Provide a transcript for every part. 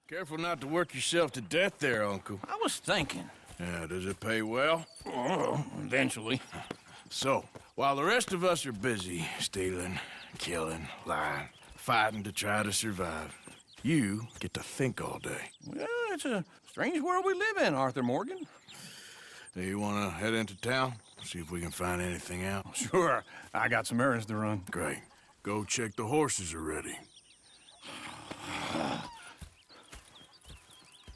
Careful not to work yourself to death there, Uncle. I was thinking. Yeah, does it pay well? Oh, eventually. So, while the rest of us are busy stealing, killing, lying, fighting to try to survive, you get to think all day. Well, it's a strange world we live in, Arthur Morgan. Do you want to head into town? See if we can find anything out? Sure. I got some errands to run. Great. Go check the horses are ready.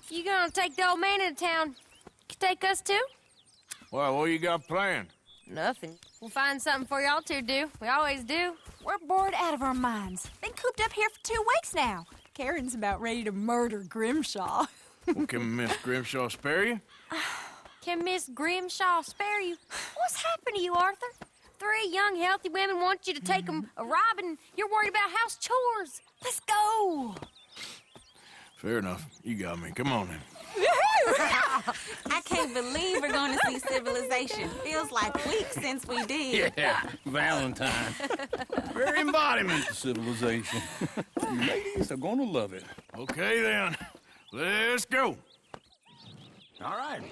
You gonna take the old man into town? Take us too? Well, what you got planned? Nothing. We'll find something for y'all to do. We always do. We're bored out of our minds. Been cooped up here for 2 weeks now. Karen's about ready to murder Grimshaw. Well, can Miss Grimshaw spare you? Can Miss Grimshaw spare you? What's happened to you, Arthur? 3 young, healthy women want you to take them a robbing. You're worried about house chores. Let's go. Fair enough. You got me. Come on then. I can't believe we're going to see civilization. Feels like weeks since we did. Yeah, Valentine. Very embodiment of civilization. You ladies are going to love it. Okay then. Let's go. All right.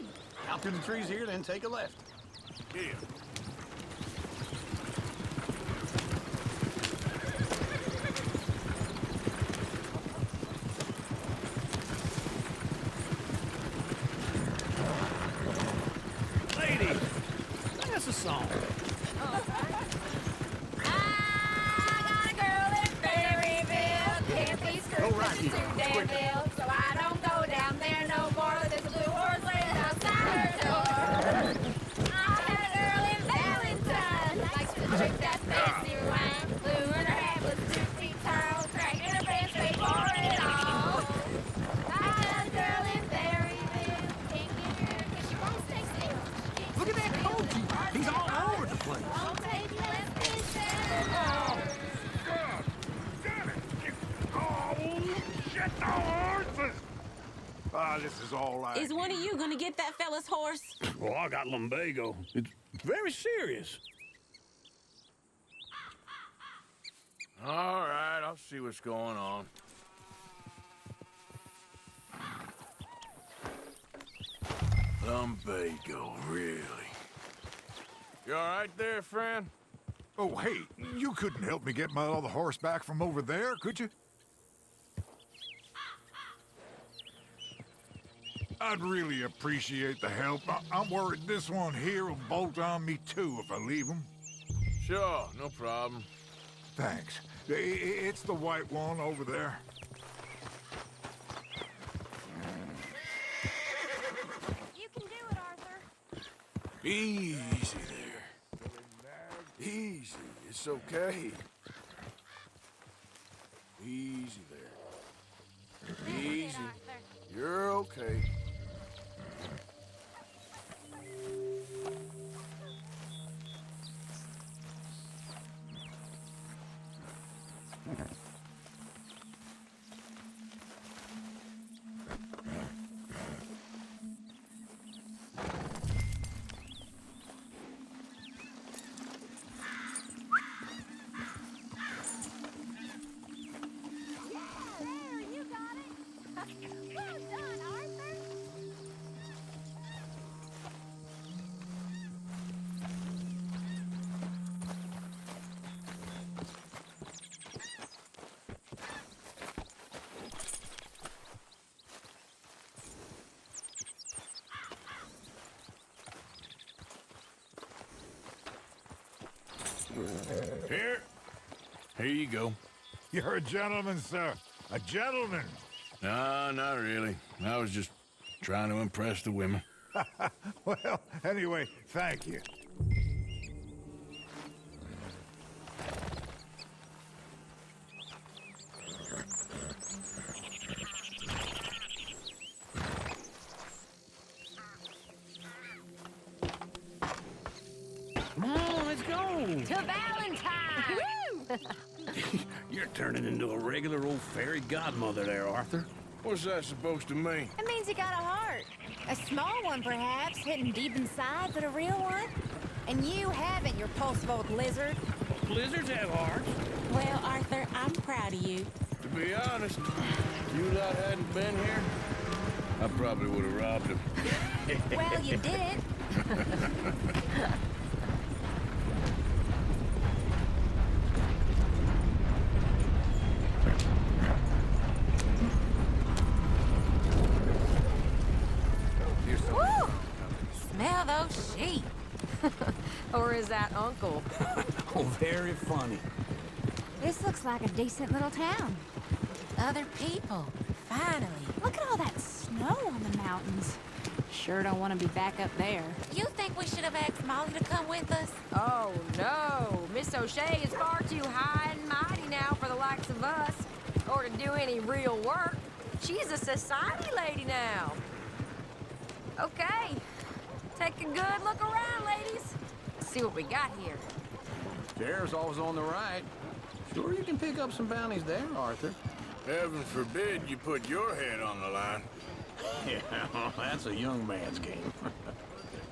Out through the trees here, then take a left. Yeah. Ladies, sing us a song. I got a girl in Berryville. Can't be screwed right, too damn ill. So I don't go down there no more. There's a blue horse laying outside her door. I got a girl in Valentine. Likes to drink that fancy wine. Blue in her hat with 2 feet tall. Cracking her pants straight for it all. I got a girl in Berryville. Can't get her 'cause she won't stay still. Look at that coach. He's all over the place. Won't take less than 7 This is all right. Is one of you going to get that fella's horse? Well, I got lumbago. It's very serious. All right, I'll see what's going on. Lumbago, really? You all right there, friend? Oh, hey, you couldn't help me get my other horse back from over there, could you? I'd really appreciate the help. I'm worried this one here will bolt on me too if I leave him. Sure, no problem. Thanks. It's the white one over there. You can do it, Arthur. Easy there. Easy. It's okay. Easy there. Easy. You're okay. Here you go. You're a gentleman, sir. A gentleman. No, not really. I was just trying to impress the women. Well, anyway, thank you. Come on, let's go. To Valentine! You're turning into a regular old fairy godmother there, Arthur. What's that supposed to mean? It means you got a heart. A small one, perhaps, hidden deep inside, but a real one. And you haven't, you repulsive old lizard. Blizzards have hearts. Well, Arthur, I'm proud of you. To be honest, if you lot hadn't been here, I probably would have robbed him. Well, you did. Woo! Smell those sheep. Or is that Uncle? Oh, very funny. This looks like a decent little town. Other people. Finally. Look at all that snow on the mountains. Sure don't want to be back up there. You think we should have asked Molly to come with us? Oh, no. Miss O'Shea is far too high and mighty now for the likes of us, or to do any real work. She's a society lady now. Okay. Take a good look around, ladies. See what we got here. Chair's always on the right. Sure you can pick up some bounties there, Arthur. Heaven forbid you put your head on the line. Yeah, that's a young man's game.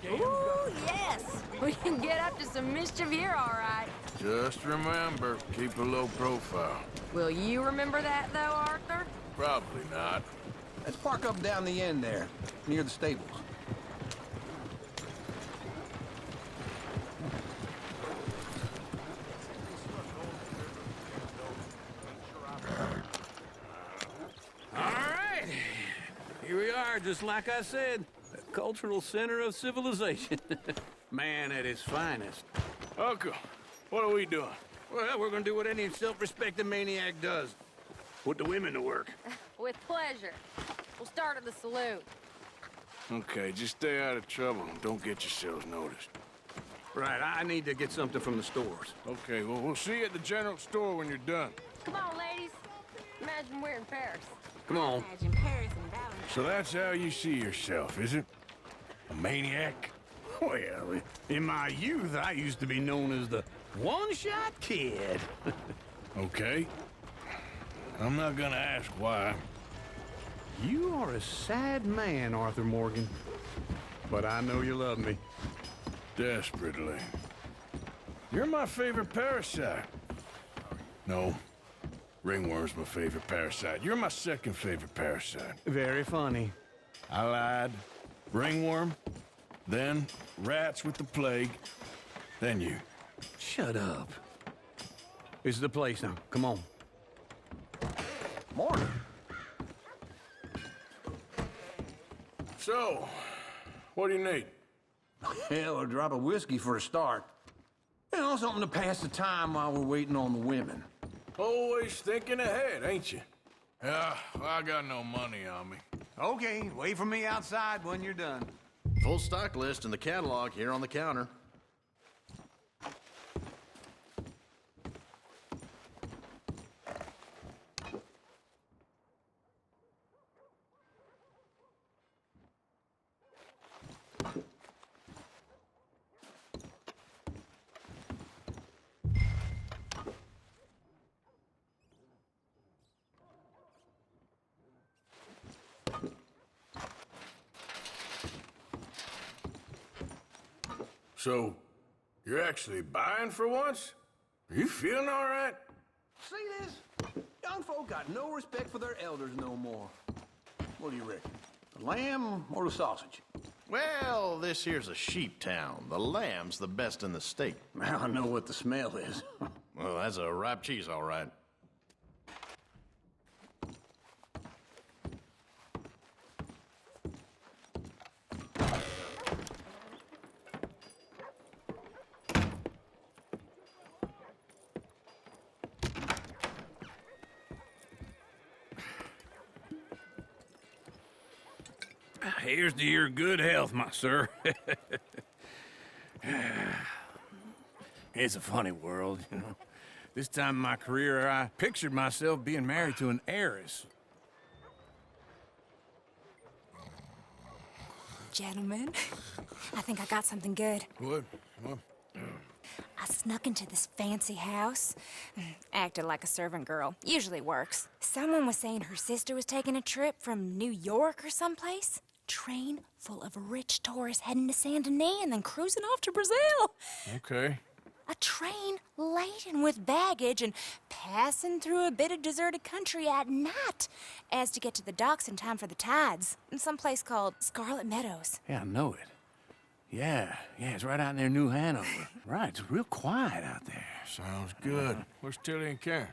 Ooh, yes. We can get up to some mischief here, all right. Just remember, keep a low profile. Will you remember that, though, Arthur? Probably not. Let's park up down the end there, near the stables. Here we are, just like I said. The cultural center of civilization. Man at his finest. Uncle, what are we doing? Well, we're gonna do what any self-respecting maniac does. Put the women to work. With pleasure. We'll start at the saloon. Okay, just stay out of trouble and don't get yourselves noticed. Right, I need to get something from the stores. Okay, well, we'll see you at the general store when you're done. Come on, ladies. Imagine we're in Paris. Come on. Imagine Paris and Valentine. So that's how you see yourself, is it? A maniac? Well, in my youth, I used to be known as the one-shot kid. Okay. I'm not gonna ask why. You are a sad man, Arthur Morgan. But I know you love me. Desperately. You're my favorite parasite. No. Ringworm's my favorite parasite. You're my second favorite parasite. Very funny. I lied. Ringworm, then rats with the plague, then you. Shut up. This is the place now. Come on. Morning. So, what do you need? Hell, a drop of whiskey for a start. You know, something to pass the time while we're waiting on the women. Always thinking ahead, ain't you? Yeah, I got no money on me. Okay, wait for me outside when you're done. Full stock list in the catalog here on the counter. So, you're actually buying for once? Are you feeling all right? See this? Young folk got no respect for their elders no more. What do you reckon? The lamb or the sausage? Well, this here's a sheep town. The lamb's the best in the state. Now I know what the smell is. Well, that's a ripe cheese, all right. Here's to your good health, my sir. It's a funny world, you know. This time in my career, I pictured myself being married to an heiress. Gentlemen, I think I got something good. What? I snuck into this fancy house. Acted like a servant girl. Usually works. Someone was saying her sister was taking a trip from New York or someplace. Train full of rich tourists heading to Saint Denis and then cruising off to Brazil. Okay. A train laden with baggage and passing through a bit of deserted country at night as to get to the docks in time for the tides in some place called Scarlet Meadows. Yeah, I know it. Yeah, it's right out near New Hanover. Right, it's real quiet out there. Sounds good. Where's Tilly and Karen?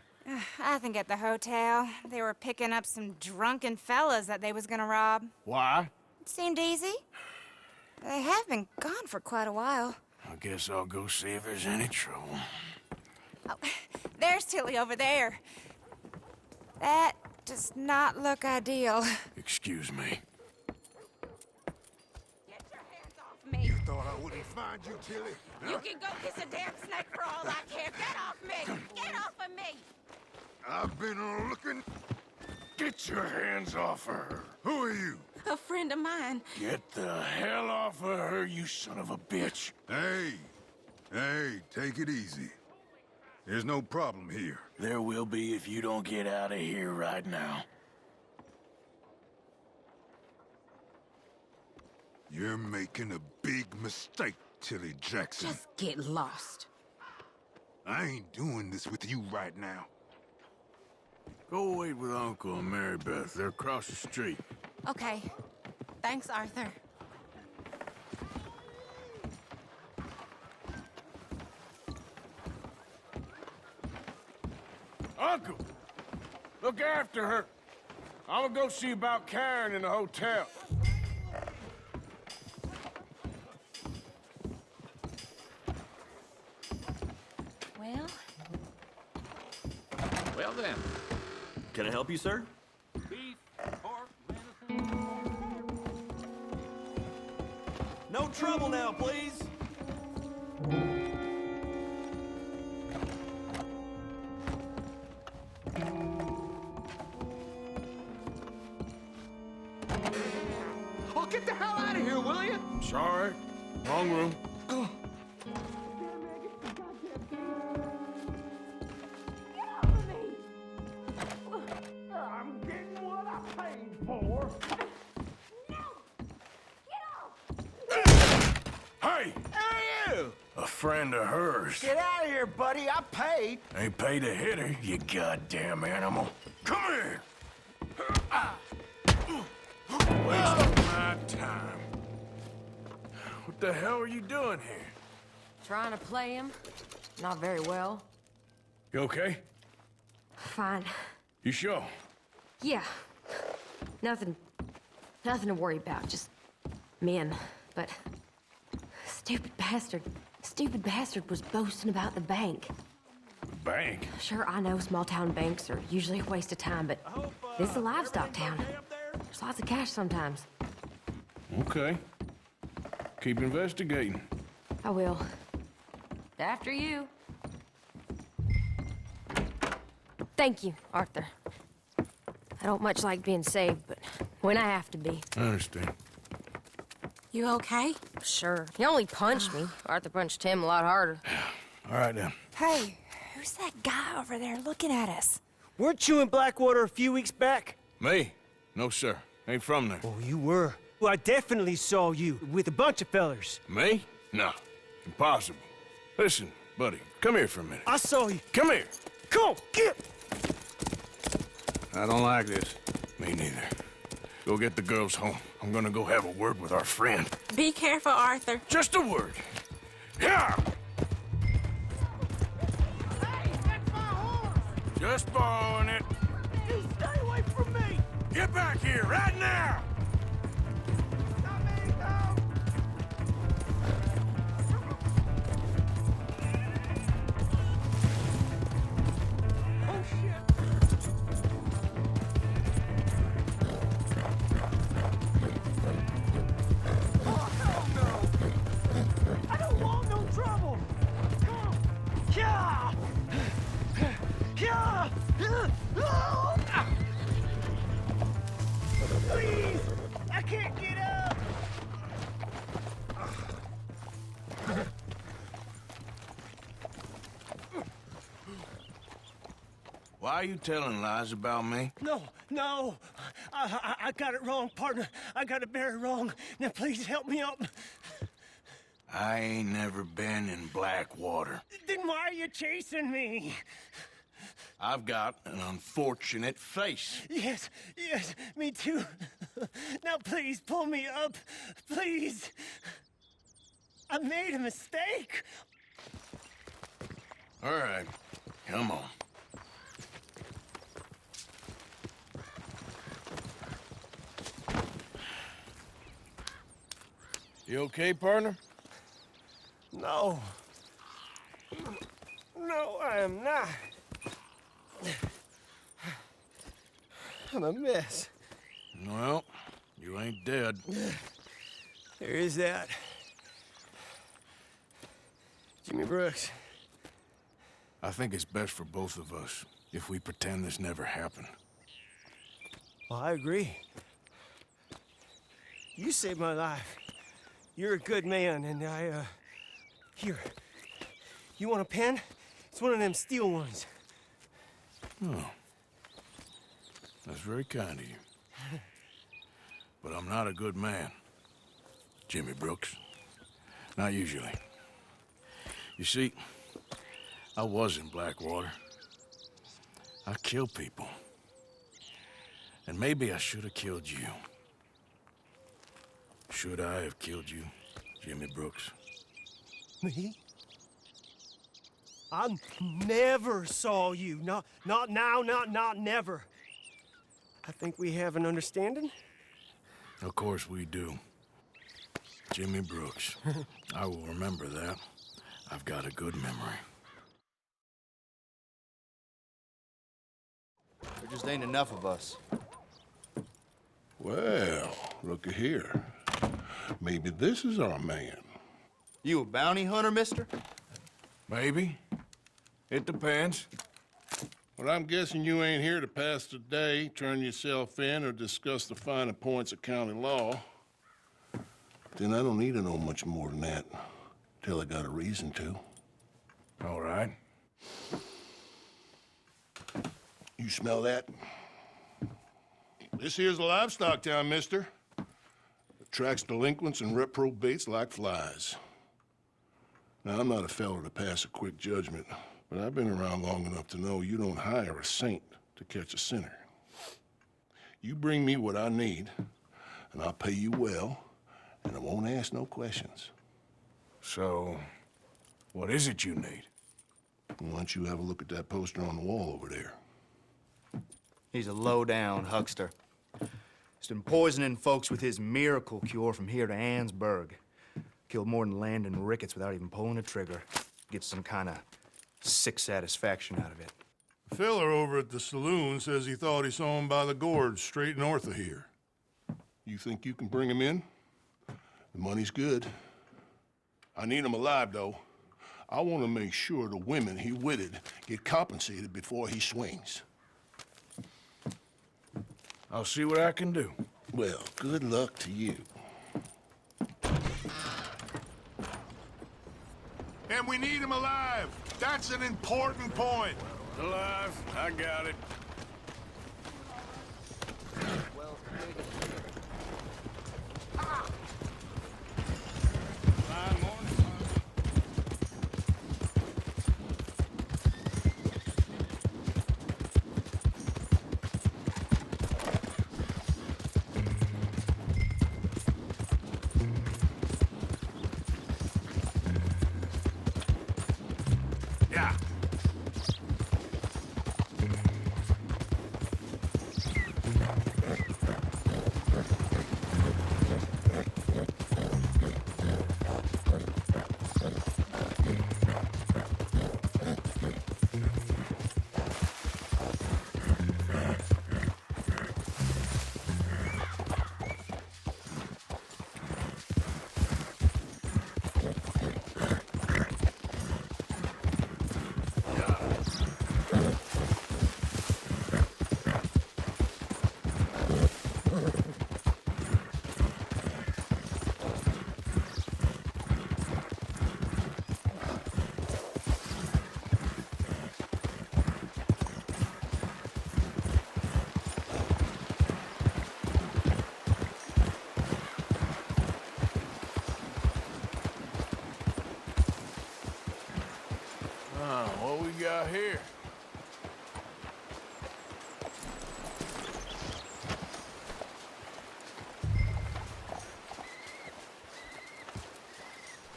I think at the hotel. They were picking up some drunken fellas that they was gonna rob. Why? It seemed easy. They have been gone for quite a while. I guess I'll go see if there's any trouble. Oh, there's Tilly over there. That does not look ideal. Excuse me. Get your hands off me. Thought I wouldn't find you, Tilly. You can go kiss a damn snake for all I care. Get off me! Get off of me! I've been looking. Get your hands off her. Who are you? A friend of mine. Get the hell off of her, you son of a bitch. Hey, take it easy. There's no problem here. There will be if you don't get out of here right now. You're making a big mistake, Tilly Jackson. Just get lost. I ain't doing this with you right now. Go wait with Uncle and Mary Beth. They're across the street. Okay. Thanks, Arthur. Uncle! Look after her. I'm gonna go see about Karen in the hotel. Well? Well then. Can I help you, sir? Beef, pork, venison. No trouble now, please. Oh, get the hell out of here, will you? Sorry. Wrong room. I'm getting what I paid for. Hey! Hey, you! A friend of hers. Get out of here, buddy. I paid. Ain't paid to hit her, you goddamn animal. Come here! Wasting my time. What the hell are you doing here? Trying to play him. Not very well. You okay? Fine. You sure? Yeah. Nothing to worry about. Just men. But stupid bastard was boasting about the bank. Bank? Sure, I know small town banks are usually a waste of time, but this is a livestock town. There's lots of cash sometimes. Okay. Keep investigating. I will. After you. Thank you, Arthur. I don't much like being saved, but when I have to be. I understand. You okay? Sure. He only punched me. Arthur punched him a lot harder. All right, then. Hey, who's that guy over there looking at us? Weren't you in Blackwater a few weeks back? Me? No, sir. Ain't from there. Oh, you were. Well, I definitely saw you with a bunch of fellers. Me? No. Impossible. Listen, buddy, come here for a minute. I saw you. Come here. Come on, get! I don't like this. Me neither. Go get the girls home. I'm gonna go have a word with our friend. Be careful, Arthur. Just a word. Yeah! Hey, that's my horse! Just borrowing it. You stay away from me! Get back here right now! Oh, shit! Oh, hell no! I don't want no trouble! Come on! Yeah! Yeah! Please! I can't get up! Why are you telling lies about me? No. I got it wrong, partner. I got it very wrong. Now, please help me up. I ain't never been in Blackwater. Then why are you chasing me? I've got an unfortunate face. Yes, me too. Now please, pull me up. Please. I made a mistake. All right, come on. You okay, partner? No. No, I am not. I'm a mess. Well, you ain't dead. There is that. Jimmy Brooks. I think it's best for both of us if we pretend this never happened. Well, I agree. You saved my life. You're a good man, and here. You want a pen? It's one of them steel ones. Oh. That's very kind of you. But I'm not a good man, Jimmy Brooks. Not usually. You see, I was in Blackwater. I kill people. And maybe I should have killed you. Should I have killed you, Jimmy Brooks? Me? I never saw you. Not now, not never. I think we have an understanding. Of course we do. Jimmy Brooks. I will remember that. I've got a good memory. There just ain't enough of us. Well, looky here. Maybe this is our man. You a bounty hunter, mister? Maybe. It depends. Well, I'm guessing you ain't here to pass the day, turn yourself in, or discuss the finer points of county law. Then I don't need to know much more than that, till I got a reason to. All right. You smell that? This here's a livestock town, mister. Attracts delinquents and reprobates like flies. Now, I'm not a fellow to pass a quick judgment, but I've been around long enough to know you don't hire a saint to catch a sinner. You bring me what I need, and I'll pay you well, and I won't ask no questions. So, what is it you need? Why don't you have a look at that poster on the wall over there? He's a low-down huckster. He's been poisoning folks with his miracle cure from here to Annesburg. Killed more than Linde and Ricketts without even pulling a trigger. Gets some kind of sick satisfaction out of it. The fella over at the saloon says he thought he saw him by the gorge straight north of here. You think you can bring him in? The money's good. I need him alive, though. I want to make sure the women he witted get compensated before he swings. I'll see what I can do. Well, good luck to you. And we need him alive. That's an important point. Alive, I got it.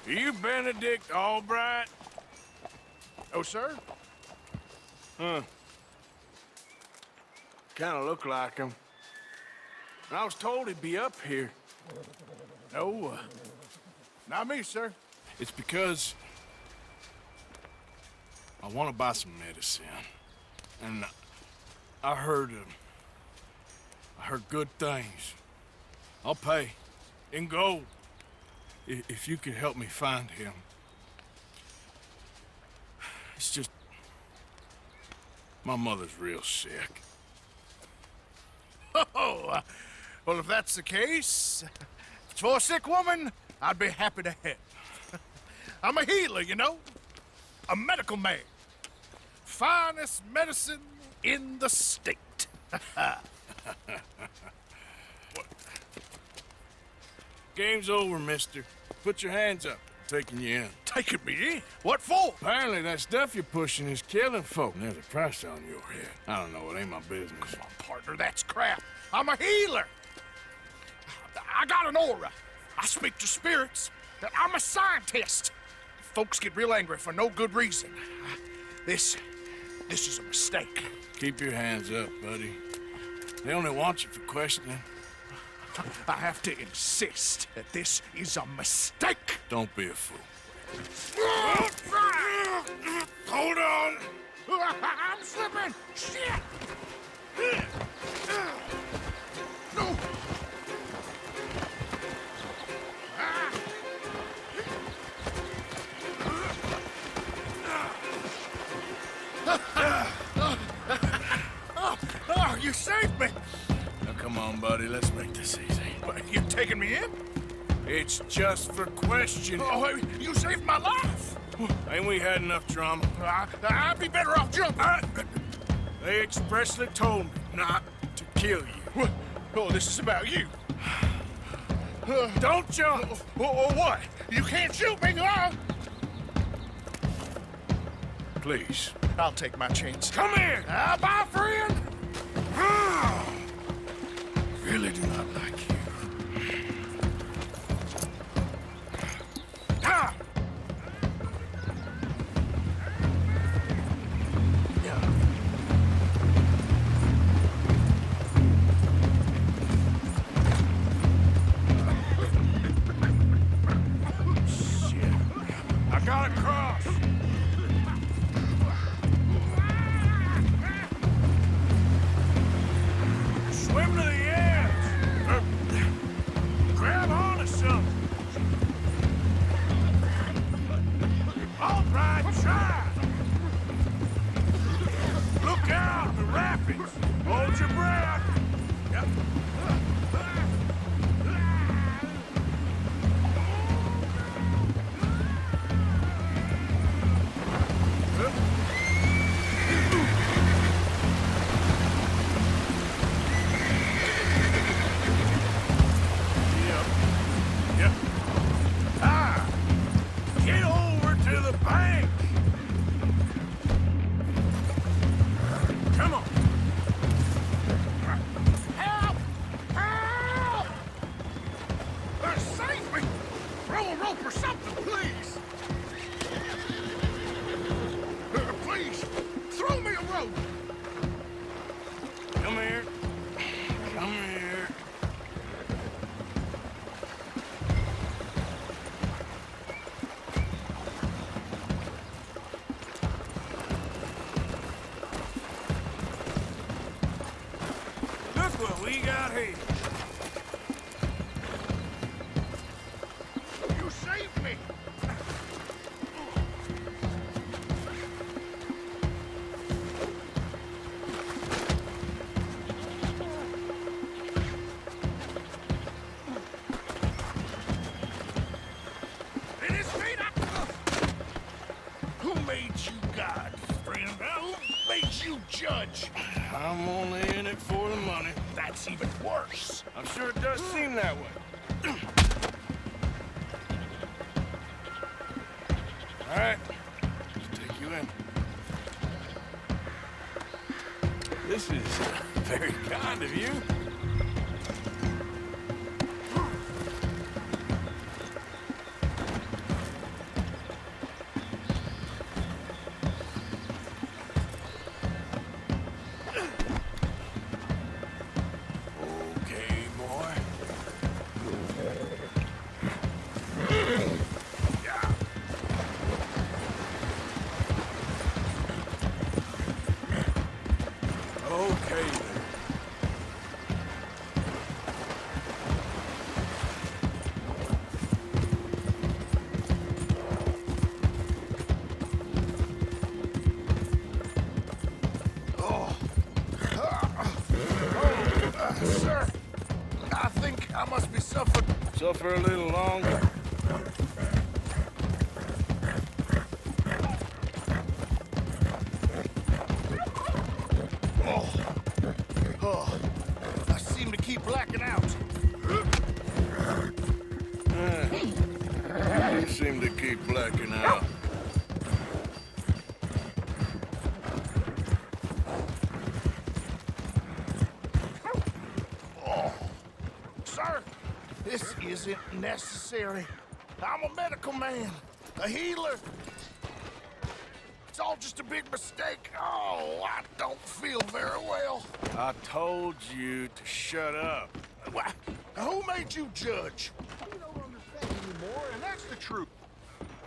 Are you Benedict Albright? Oh, sir? Huh. Kinda look like him. I was told he'd be up here. No, not me, sir. It's because I want to buy some medicine. And I heard good things. I'll pay in gold if you could help me find him. It's just my mother's real sick. Oh, well, if that's the case, if it's for a sick woman, I'd be happy to help. I'm a healer, you know, a medical man. Finest medicine in the state. Game's over, mister. Put your hands up. I'm taking you in. Taking me in? What for? Apparently that stuff you're pushing is killing folk. And there's a price on your head. I don't know, it ain't my business. Come on, partner, that's crap. I'm a healer. I got an aura. I speak to spirits. I'm a scientist. Folks get real angry for no good reason. This is a mistake. Keep your hands up, buddy. They only want you for questioning. I have to insist that this is a mistake. Don't be a fool. Hold on. I'm slipping. Shit. No. Oh, you saved me. Now, come on, buddy. Let's make this easy. What, you taking me in? It's just for questioning. Oh, you saved my life. Ain't we had enough drama? I'd be better off jumping. They expressly told me not to kill you. Oh, this is about you. Don't jump! What? You can't shoot me, huh? Please. I'll take my chance. Come here! Bye, friend! Really do not like you. Ah! Shit. I got across. Swim to the edge. Grab onto something. All right, try. Look out, the rapids. Hold your breath. Yep. Yep. Ah! Get over to the bank! Come on! Help! Help! Save me! Throw a rope or something, please! Please, throw me a rope! Come here. Come here. Look what we got here. You saved me! It is me that... Who made you God, friend? Who made you judge? I'm only in it for the money. That's even worse. I'm sure it does seem that way. All right, let's take you in. This is very kind of you. I must be suffering. Suffer a little longer. Oh, I seem to keep blacking out. I seem to keep blacking out. Sir, this isn't necessary. I'm a medical man, a healer. It's all just a big mistake. Oh, I don't feel very well. I told you to shut up. What? Who made you judge? You don't understand anymore, and that's the truth.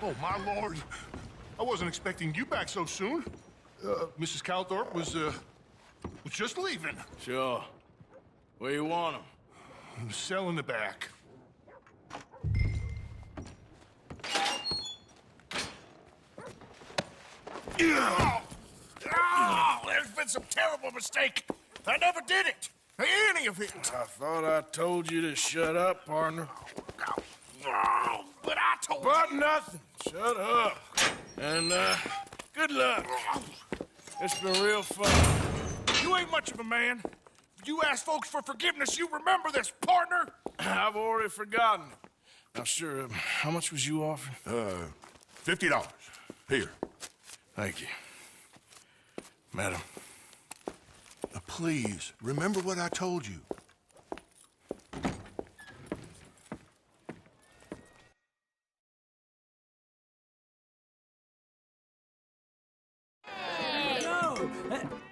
Oh, my lord. I wasn't expecting you back so soon. Mrs. Calthorpe was just leaving. Sure. Where you want him? The cell in the back. Oh, there's been some terrible mistake. I never did it. Any of it. I thought I told you to shut up, partner. Oh, but I told you. But nothing. Shut up. And, good luck. It's been real fun. You ain't much of a man. If you ask folks for forgiveness, you remember this, partner. I've already forgotten it. Now, sure, how much was you offering? $50. Here. Thank you. Madam. Please, remember what I told you.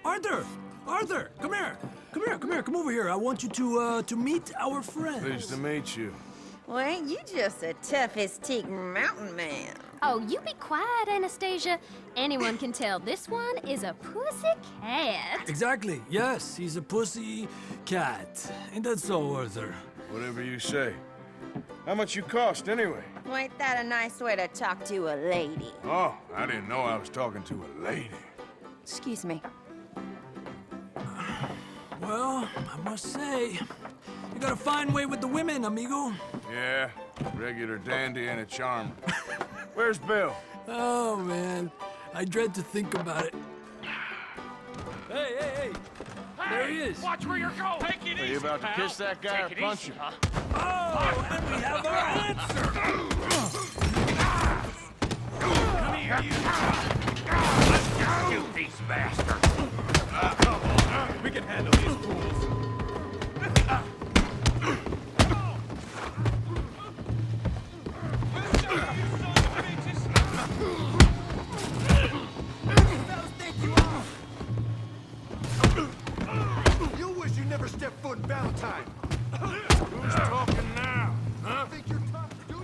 Arthur! Arthur! Come here! Come here, come here, come over here. I want you to meet our friends. Pleased to meet you. Well, ain't you just a toughest teak mountain man? Oh, you be quiet, Anastasia. Anyone can tell this one is a pussy cat. Exactly. Yes, he's a pussy cat. Ain't that so, Arthur? Whatever you say. How much you cost, anyway? Well, ain't that a nice way to talk to a lady? Oh, I didn't know I was talking to a lady. Excuse me. Well, I must say, you got a fine way with the women, amigo. Yeah, regular dandy and a charmer. Where's Bill? Oh, man. I dread to think about it. Hey, hey, hey! There he is. Watch where you're going. Take it easy, Are you about to pal. kiss that guy or Take it punch easy, him? huh? Oh, and we have our answer! Come here, you piece bastard. We can handle these fools. You wish you never stepped foot in Valentine. Who's talking now? Huh? Think you're tough, do you?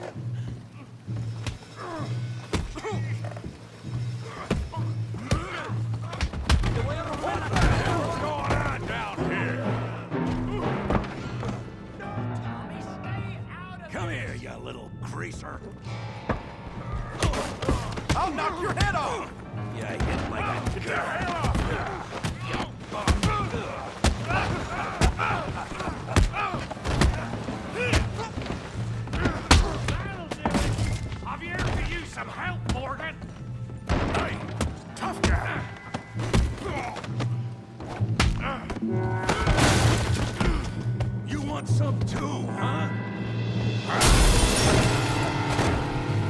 What's going on down here? Come here, you little greaser. I'll knock your head off! You hit like a... Get the hell off here! Javier, could use some help, Morgan. Hey, tough guy. You want some too, huh?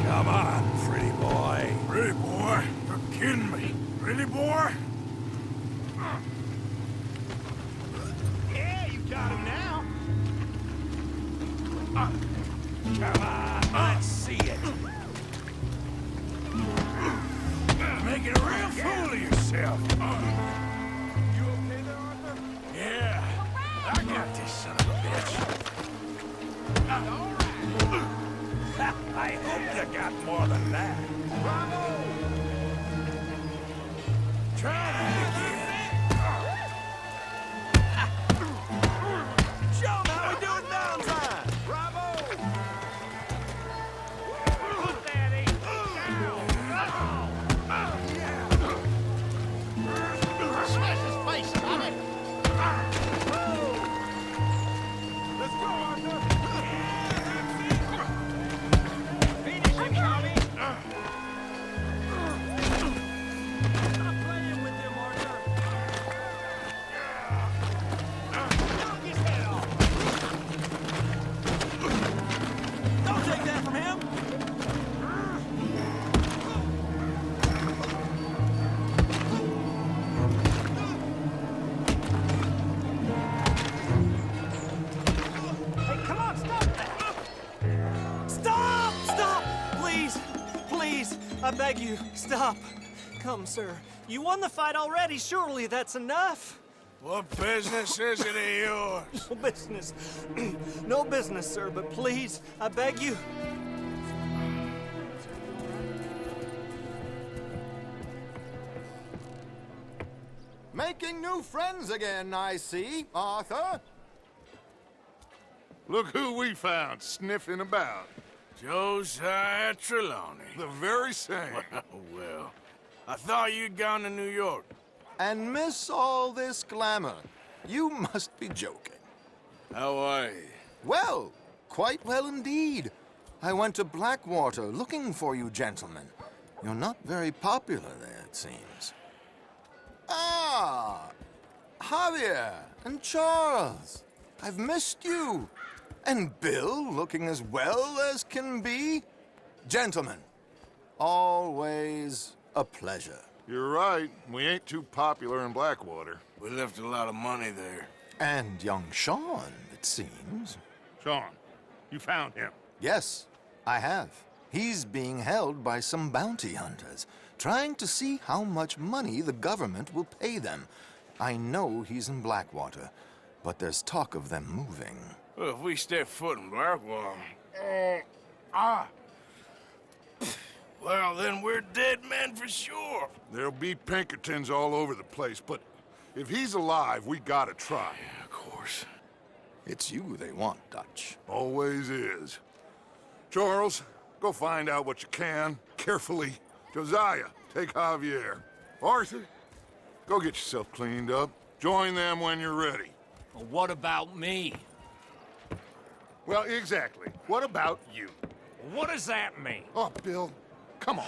Come on, pretty boy. Pretty boy? You're kidding me. Pretty boy? Yeah, you got him now. Come on, let's see it. Making a real fool of yourself. You okay there, Arthur? Yeah, I got this son of a bitch. I hope you got more than that. Bravo! Try that again. Show 'em how we do it Valentine! Bravo! Put that eight down. Smash his face, Bobby! Let's go, Arthur! I beg you, stop. Come, sir. You won the fight already. Surely that's enough. What business is it of yours? No business. No business, sir, but please, I beg you. Making new friends again, I see, Arthur. Look who we found sniffing about. Josiah Trelawney. The very same. Well, I thought you'd gone to New York. And miss all this glamour. You must be joking. How are you? Well, quite well indeed. I went to Blackwater looking for you gentlemen. You're not very popular there, it seems. Ah, Javier and Charles. I've missed you. And Bill looking as well as can be. Gentlemen, always a pleasure. You're right. We ain't too popular in Blackwater. We left a lot of money there. And young Sean, it seems. Sean, you found him? Yes, I have. He's being held by some bounty hunters, trying to see how much money the government will pay them. I know he's in Blackwater, but there's talk of them moving. Well, if we step foot in Blackwater... Well, then we're dead men for sure. There'll be Pinkertons all over the place, but if he's alive, we gotta try. Yeah, of course. It's you they want, Dutch. Always is. Charles, go find out what you can, carefully. Josiah, take Javier. Arthur, go get yourself cleaned up. Join them when you're ready. Well, what about me? Well, exactly. What about you? What does that mean? Oh, Bill, come on.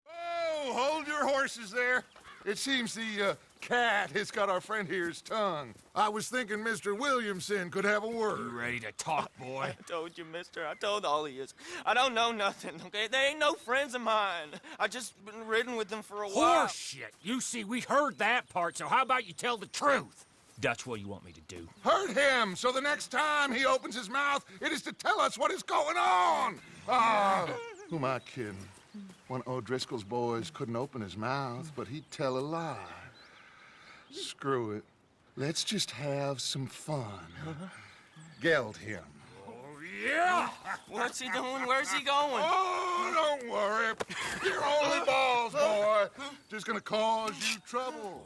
Oh, hold your horses there. It seems the cat has got our friend here's tongue. I was thinking Mr. Williamson could have a word. You ready to talk, boy? I told you, mister. I told all of you. I don't know nothing, okay? They ain't no friends of mine. I just been ridden with them for a while. Horseshit. You see, we heard that part, so how about you tell the truth? Dutch, what do you want me to do? Hurt him, so the next time he opens his mouth, it is to tell us what is going on. Who am I kidding? One of O'Driscoll's boys couldn't open his mouth, but he'd tell a lie. Screw it. Let's just have some fun. Geld him. Yeah! What's he doing? Where's he going? Oh, don't worry. You're only balls, boy. Just gonna cause you trouble.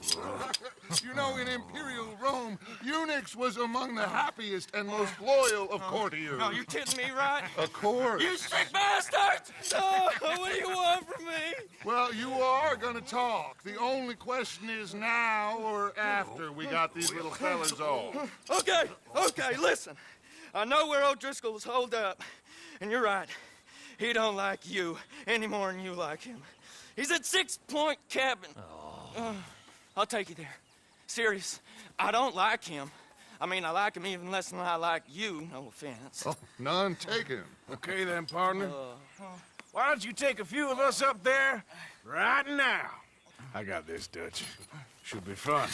You know, in Imperial Rome, eunuchs was among the happiest and most loyal of courtiers. No, you're kidding me, right? Of course. You sick bastards! Oh, what do you want from me? Well, you are gonna talk. The only question is now or after we got these little fellas off. Okay, listen. I know where O'Driscoll's holed up, and you're right. He don't like you any more than you like him. He's at 6 Point Cabin. I'll take you there. Serious, I don't like him. I mean, I like him even less than I like you, no offense. Oh, none taken. Okay then, partner. Why don't you take a few of us up there right now? I got this, Dutch. Should be fun.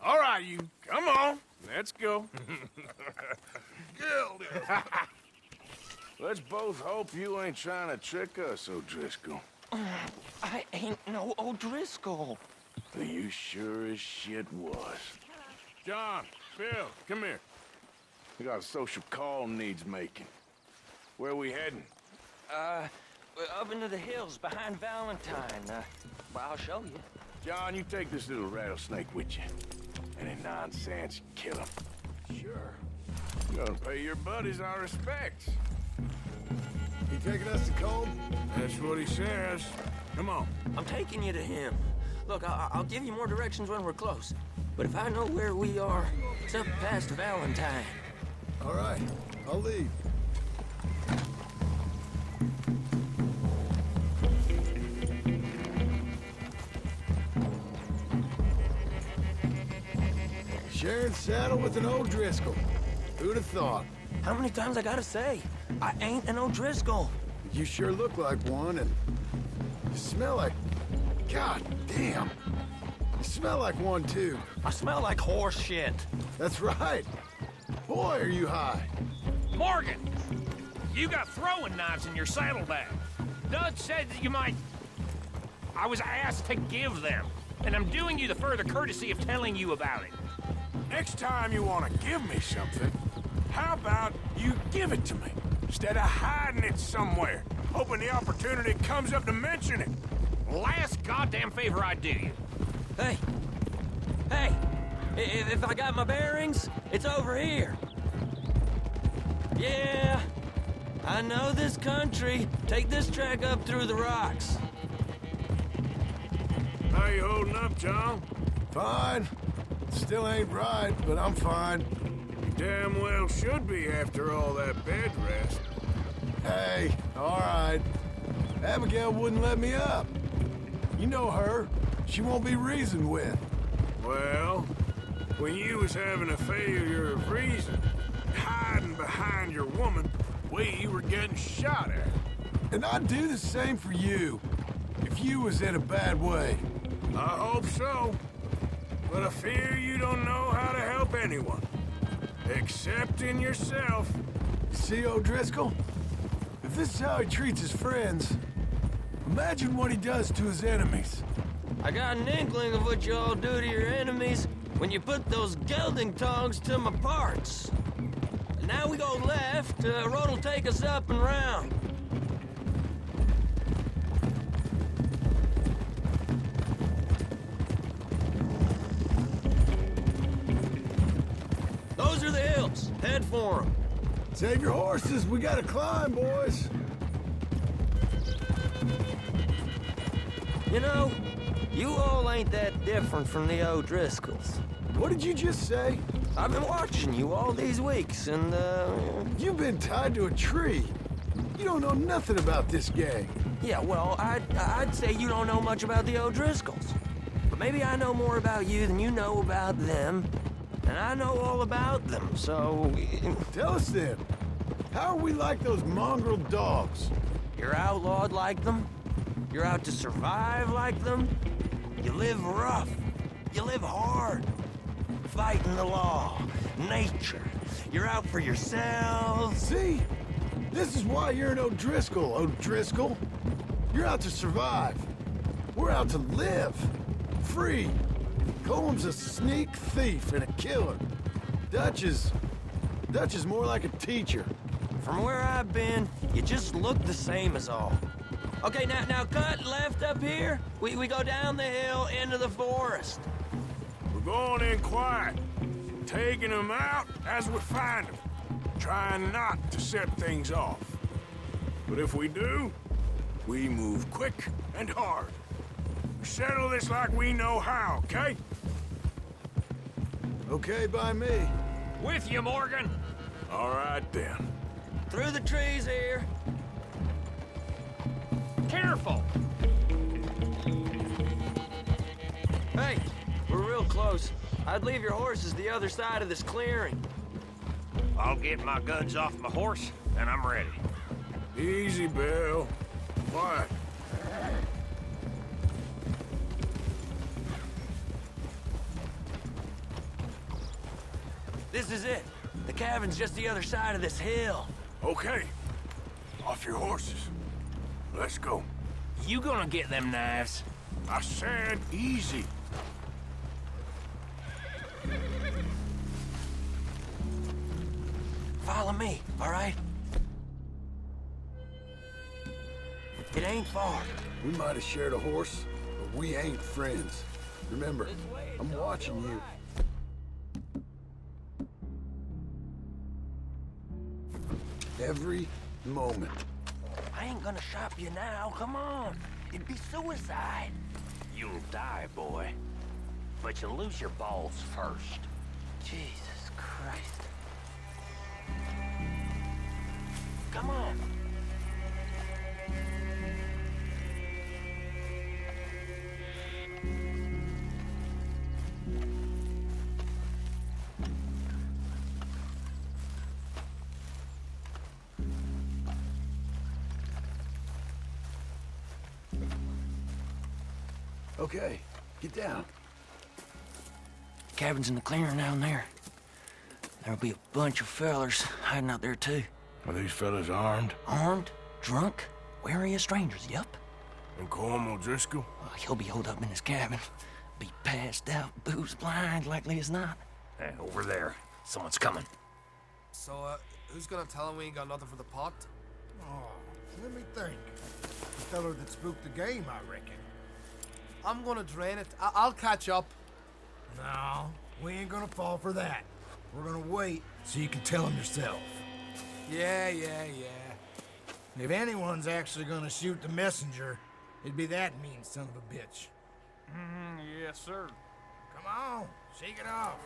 All right, you. Come on. Let's go. Let's both hope you ain't trying to trick us, O'Driscoll. I ain't no O'Driscoll. But you sure as shit was. John, Phil, come here. We got a social call needs making. Where are we heading? Up into the hills behind Valentine. Well, I'll show you. John, you take this little rattlesnake with you. Any nonsense, kill him. Sure. You're gonna pay your buddies our respects. He taking us to Colm? That's what he says. Come on. I'm taking you to him. Look, I'll give you more directions when we're close. But if I know where we are, it's up past Valentine. All right, I'll leave. Sharing saddle with an O'Driscoll. Who'd have thought? How many times I gotta say? I ain't an O'Driscoll. You sure look like one, and you smell like... God damn. You smell like one, too. I smell like horse shit. That's right. Boy, are you high. Morgan! You got throwing knives in your saddlebag. Dud said that you might... I was asked to give them, and I'm doing you the further courtesy of telling you about it. Next time you want to give me something, how about you give it to me, instead of hiding it somewhere, hoping the opportunity comes up to mention it? Last goddamn favor I do you. Hey! Hey! If I got my bearings, it's over here. Yeah, I know this country. Take this track up through the rocks. How you holding up, John? Fine. Still ain't right, but I'm fine. You damn well should be after all that bed rest. Hey, all right. Abigail wouldn't let me up. You know her. She won't be reasoned with. Well, when you was having a failure of reason, hiding behind your woman, we were getting shot at. And I'd do the same for you, if you was in a bad way. I hope so. But I fear you don't know how to help anyone. Except in yourself. See, O'Driscoll? If this is how he treats his friends, imagine what he does to his enemies. I got an inkling of what you all do to your enemies when you put those gelding tongs to my parts. And now we go left, road'll take us up and round. Those are the hills. Head for them. Save your horses. We gotta climb, boys. You know, you all ain't that different from the O'Driscolls. What did you just say? I've been watching you all these weeks, and, You've been tied to a tree. You don't know nothing about this gang. Yeah, well, I'd say you don't know much about the O'Driscolls. But maybe I know more about you than you know about them. And I know all about them, so... Tell us then. How are we like those mongrel dogs? You're outlawed like them. You're out to survive like them. You live rough. You live hard. Fighting the law. Nature. You're out for yourselves. See? This is why you're an O'Driscoll, O'Driscoll. You're out to survive. We're out to live. Free. Combs a sneak thief and a killer. Dutch is more like a teacher. From where I've been, you just look the same as all. Okay, now cut left up here. We go down the hill into the forest. We're going in quiet, taking them out as we find them, trying not to set things off. But if we do, we move quick and hard. We settle this like we know how, okay? Okay by me. With you, Morgan. All right, then. Through the trees here. Careful! Hey, we're real close. I'd leave your horses the other side of this clearing. I'll get my guns off my horse, and I'm ready. Easy, Bill. Quiet. This is it. The cabin's just the other side of this hill. Okay. Off your horses. Let's go. You gonna get them knives? I said easy. Follow me, all right? It ain't far. We might have shared a horse, but we ain't friends. Remember, I'm watching you. Every moment. I ain't gonna shop you now, come on. It'd be suicide. You'll die, boy. But you'll lose your balls first. Jesus Christ. Come on. Okay, get down. cabin's in the clearing down there. There'll be a bunch of fellers hiding out there, too. Are these fellas armed? Armed, drunk, wary of strangers, yup. And Colm O'Driscoll? He'll be holed up in his cabin. Be passed out, booze blind, likely as not. Hey, over there. Someone's coming. So, who's gonna tell him we ain't got nothing for the pot? Oh, let me think. The feller that spooked the game, I reckon. I'm gonna drain it. I'll catch up. No, we ain't gonna fall for that. We're gonna wait so you can tell him yourself. Yeah. If anyone's actually gonna shoot the messenger, it'd be that mean son of a bitch. Yes, sir. Come on, shake it off.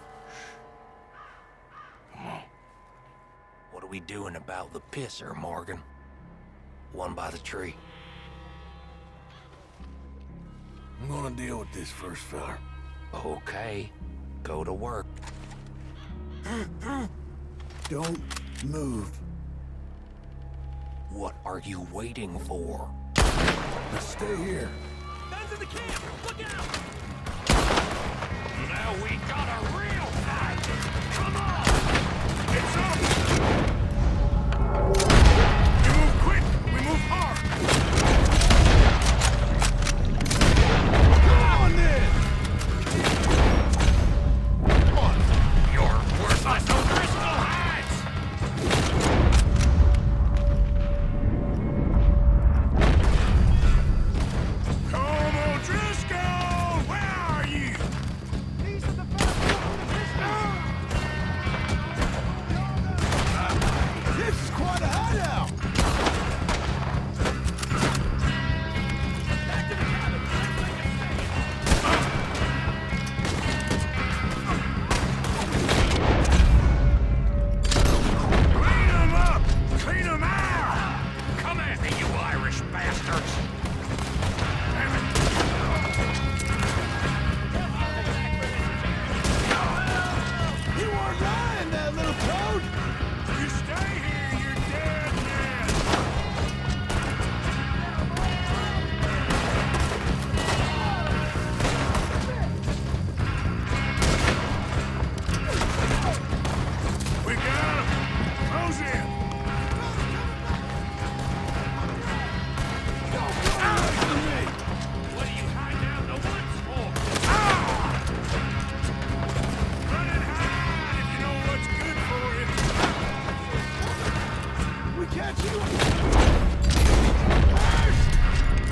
Come on. What are we doing about the pisser, Morgan? One by the tree. I'm gonna deal with this first feller. Okay, go to work. Don't move. What are you waiting for? Let's stay here. Guns in the camp! Look out! Now we got a real fight! Come on! It's up! We move quick! We move hard! Come on, then! Come on! You're worthless O'Driscoll hides! Come O'Driscoll! Where are you? These are the first This is quite a hideout. Back to the cabin! Clean them up! Clean them out! Come at me, you Irish bastards! Damn it! You weren't lying, that little toad. You stay here, you're dead man! We got him! Close in! What are you hiding out in the woods for? Run and hide if you know what's good for you! We catch you.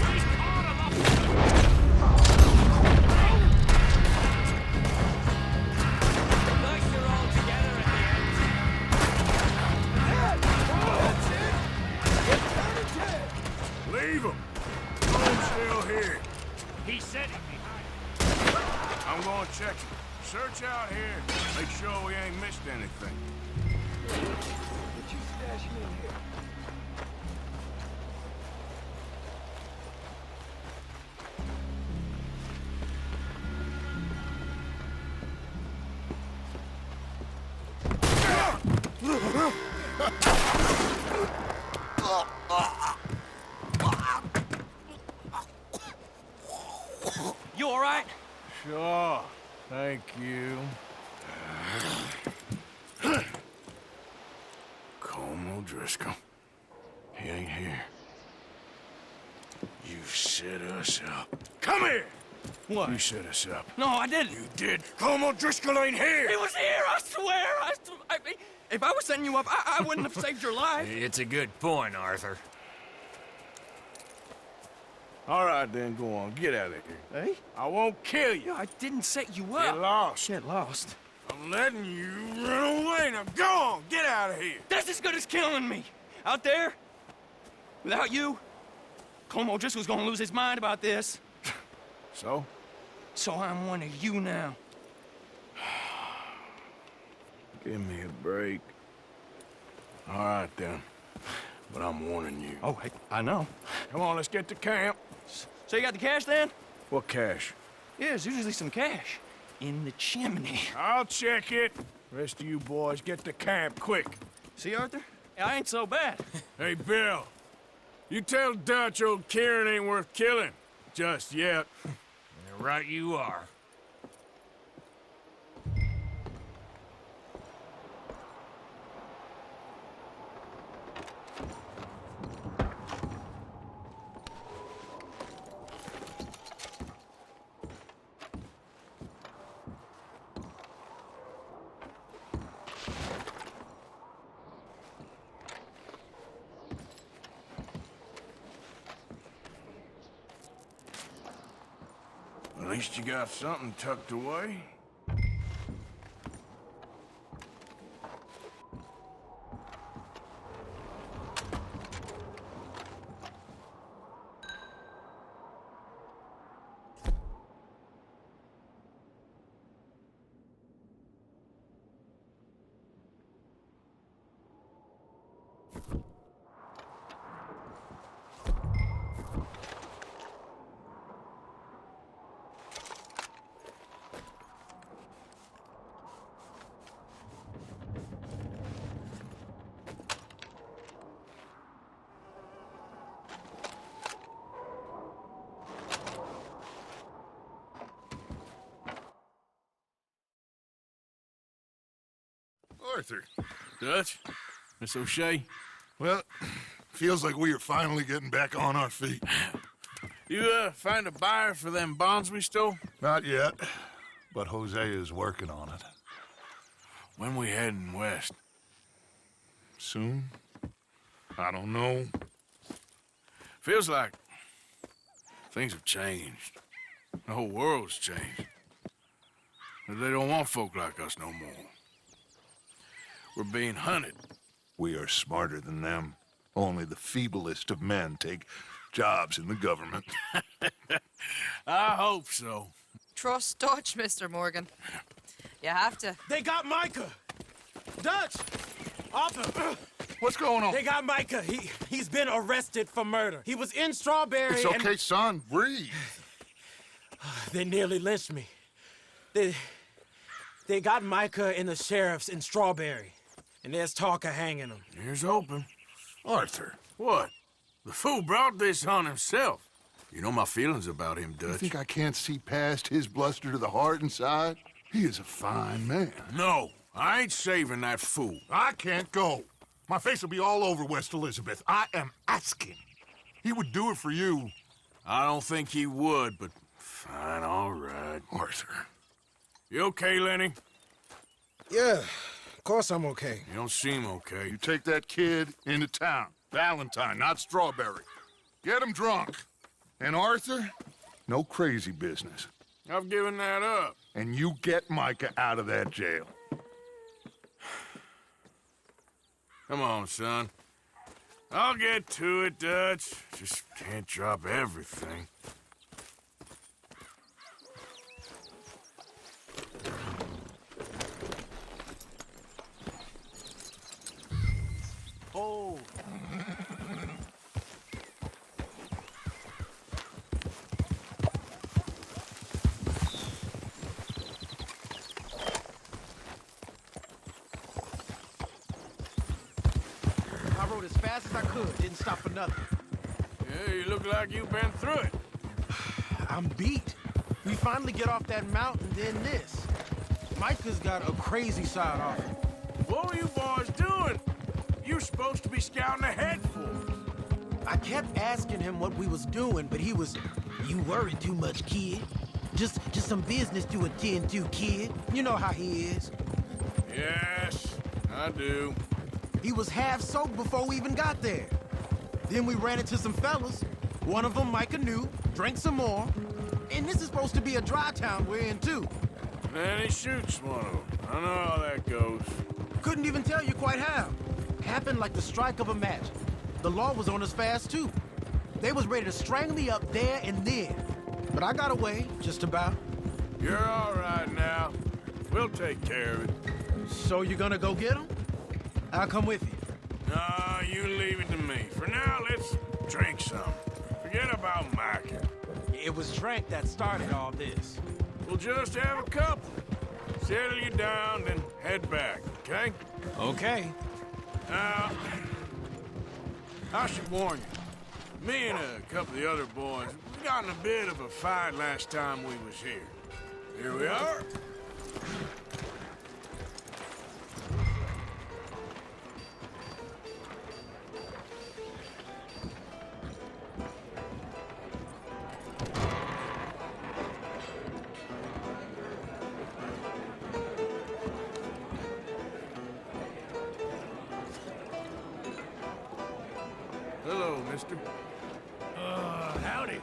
We caught him up! Nice you're all together at the end. Leave him! Colm's still here. He said he'd be I'm gonna check it. Search out here. Make sure we ain't missed anything. Did you stash me in here? You all right? Sure. Thank you. Colm O'Driscoll. He ain't here. You set us up. Come here! What? You set us up. No, I didn't. You did. Colm O'Driscoll ain't here! He was here, I swear! I mean, if I was setting you up, I wouldn't have saved your life. It's a good point, Arthur. All right, then, go on. Get out of here. Hey? I won't kill you. I didn't set you Get up. lost. Get lost. I'm letting you run away. Now go on. Get out of here. That's as good as killing me. Out there, without you, Colm O'Driscoll's gonna lose his mind about this. So? So I'm one of you now. Give me a break. All right, then. But I'm warning you. Oh, hey, I know. Come on, let's get to camp. So you got the cash then? What cash? Yeah, there's usually some cash in the chimney. I'll check it. Rest of you boys, get to camp, quick. See, Arthur? I ain't so bad. Hey, Bill. You tell Dutch old Kieran ain't worth killing. Just yet. Right you are. least you got something tucked away. Arthur. Dutch? Miss O'Shea? Well, feels like we are finally getting back on our feet. You, find a buyer for them bonds we stole? Not yet, but Jose is working on it. When we heading west? Soon? I don't know. Feels like things have changed. The whole world's changed. They don't want folk like us no more. We're being hunted. We are smarter than them. Only the feeblest of men take jobs in the government. I hope so. Trust Dutch, Mr. Morgan. You have to. They got Micah! Dutch! Arthur! What's going on? They got Micah. He's been arrested for murder. He was in Strawberry. It's okay, son. Breathe. They nearly lynched me. They got Micah and the sheriffs in Strawberry. And there's talk of hanging him. Here's hoping. Arthur. What? The fool brought this on himself. You know my feelings about him, Dutch. You think I can't see past his bluster to the heart inside? He is a fine man. No, I ain't saving that fool. I can't go. My face will be all over West Elizabeth. I am asking. He would do it for you. I don't think he would, but fine, all right. Arthur. You okay, Lenny? Yeah, of course I'm okay. You don't seem okay. You take that kid into town. Valentine, not Strawberry. Get him drunk. And Arthur, no crazy business. I've given that up. And you get Micah out of that jail. Come on, son. I'll get to it, Dutch. Just can't drop everything. Oh. I rode as fast as I could, didn't stop for nothing. Yeah, you look like you've been through it. I'm beat. We finally get off that mountain, then this. Micah's got a crazy side off him. What were you boys doing? You're supposed to be scouting ahead for us. I kept asking him what we was doing, but he was, "You worry too much, kid. Just some business to attend to, kid. You know how he is." Yes, I do. He was half soaked before we even got there. Then we ran into some fellas. One of them Micah knew, drank some more. And this is supposed to be a dry town we're in, too. Then he shoots one of them. I know how that goes. Couldn't even tell you quite how. Happened like the strike of a match. The law was on us fast, too. They was ready to strangle me up there and then. But I got away, just about. You're all right now. We'll take care of it. So you gonna go get him? I'll come with you. No, you leave it to me. For now, let's drink some. Forget about Micah. It was drink that started all this. We'll just have a couple. Settle you down, then head back, okay? Okay. Now, I should warn you. Me and a couple of the other boys, we got in a bit of a fight last time we was here. Here we are. Hello, mister. Howdy.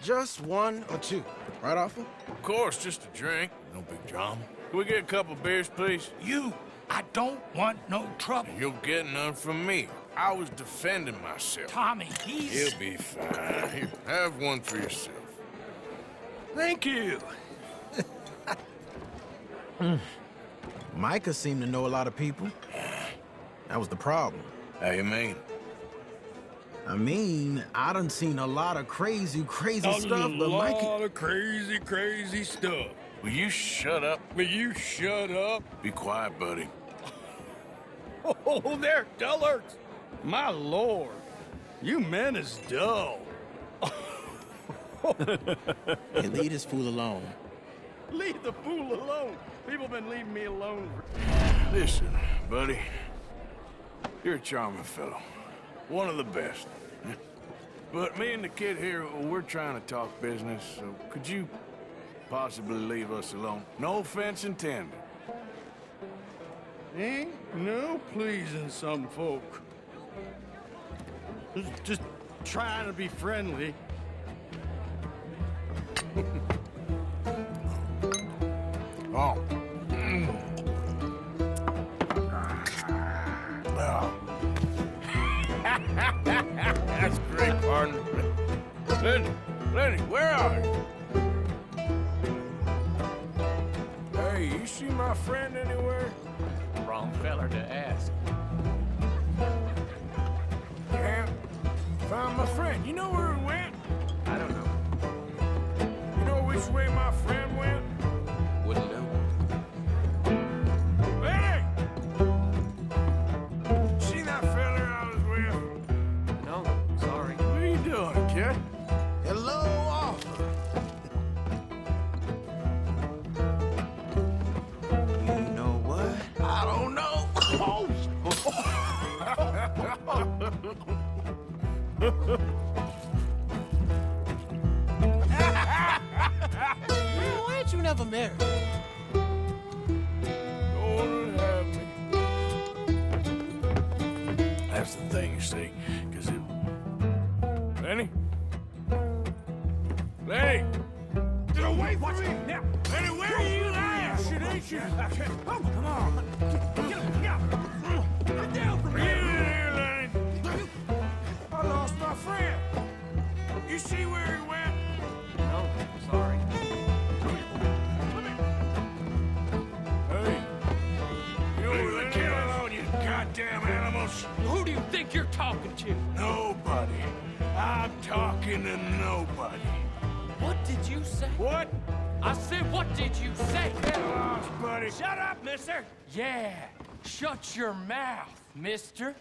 Just one or two, right, Arthur? Of course, just a drink. No big drama. Can we get a couple beers, please? I don't want no trouble. You'll get none from me. I was defending myself. Tommy, he's... He'll be fine. Here, have one for yourself. Thank you. Micah seemed to know a lot of people. That was the problem. How you mean? I mean, I done seen a lot of crazy stuff, but Micah... A lot of crazy stuff. Will you shut up? Will you shut up? Be quiet, buddy. Oh, they're dullards. My lord, you men is dull. Hey, leave this fool alone. Leave the fool alone. People been leaving me alone. Listen, buddy. You're a charming fellow. One of the best. But me and the kid here, we're trying to talk business, so could you possibly leave us alone? No offense intended. Ain't no pleasing some folk. Just trying to be friendly. Oh. That's great, partner. Linde, where are you? Hey, you see my friend anywhere? Wrong feller to ask. Yeah, found my friend. You know where he went? I don't know. You know which way my friend went? Wouldn't know. Hey! See that fella I was with? No, sorry. What are you doing, kid? Hello, Arthur. You know what? I don't know. Why ain't you never married? Don't have me. That's the thing, you see, because it... Lenny? Lenny! Get away from me! Now! Lenny, where are you at? Shit, ain't you? Come on. Get down from here! Get in here, Lenny! I lost my friend. You see where he went? No, sorry. Hey, you leave the kid alone, you goddamn animals. Who do you think you're talking to? Nobody. I'm talking to nobody. What did you say? What? I said, what did you say? Get lost, buddy. Shut up, mister. Yeah, shut your mouth, mister.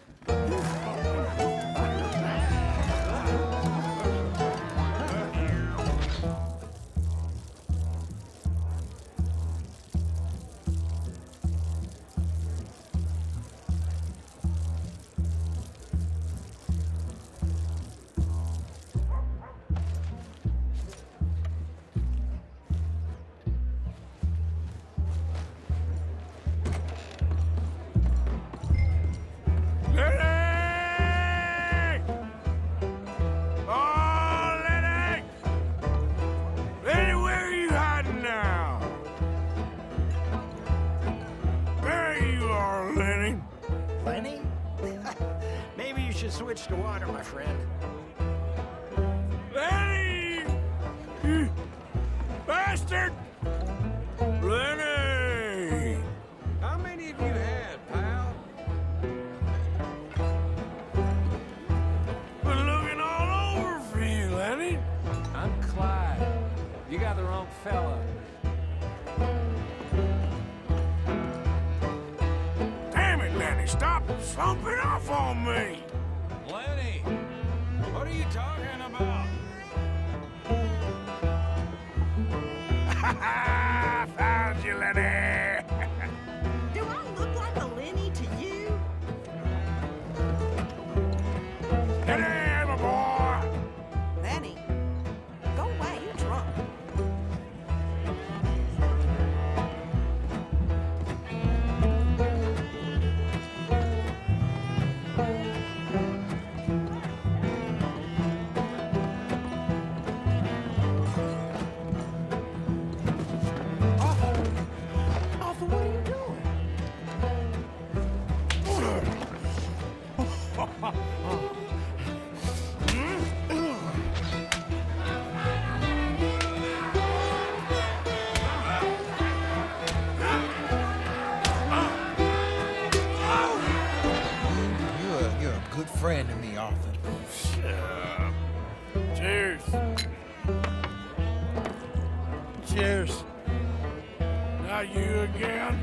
Switch to water, my friend. Lenny! You bastard! Lenny! How many of you had, pal? Been looking all over for you, Lenny. I'm Clyde. You got the wrong fella. Damn it, Lenny! Stop slumping off on me! Lenny, what are you talking about? Found you, Lenny! Do I look like a Lenny to you? Get in, my boy! Lenny, go away, you're drunk. Cheers. Cheers. Not you again?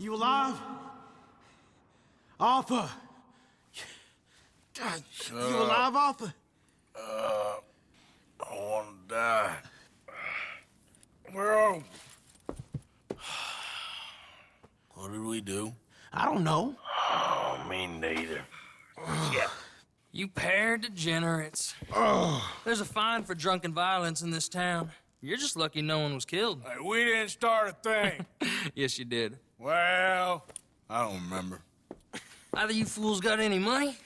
You alive? Arthur! God, you alive, Arthur? I want to die. Well, what did we do? I don't know. Oh, me neither. Yeah. You pair degenerates. There's a fine for drunken violence in this town. You're just lucky no one was killed. Hey, we didn't start a thing. Yes, you did. Well, I don't remember. Either you fools got any money?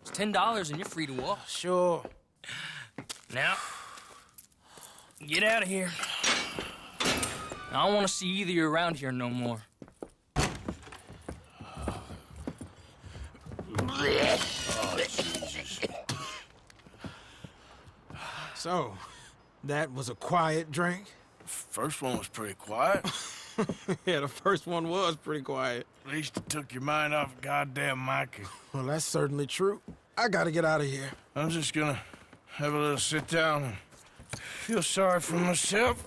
It's $10 and you're free to walk. Sure. Now, get out of here. I don't want to see either of you around here no more. Oh, Jesus. So, that was a quiet drink? First one was pretty quiet. Yeah, the first one was pretty quiet. At least it took your mind off goddamn Mikey. Well, that's certainly true. I gotta get out of here. I'm just gonna have a little sit down and feel sorry for myself.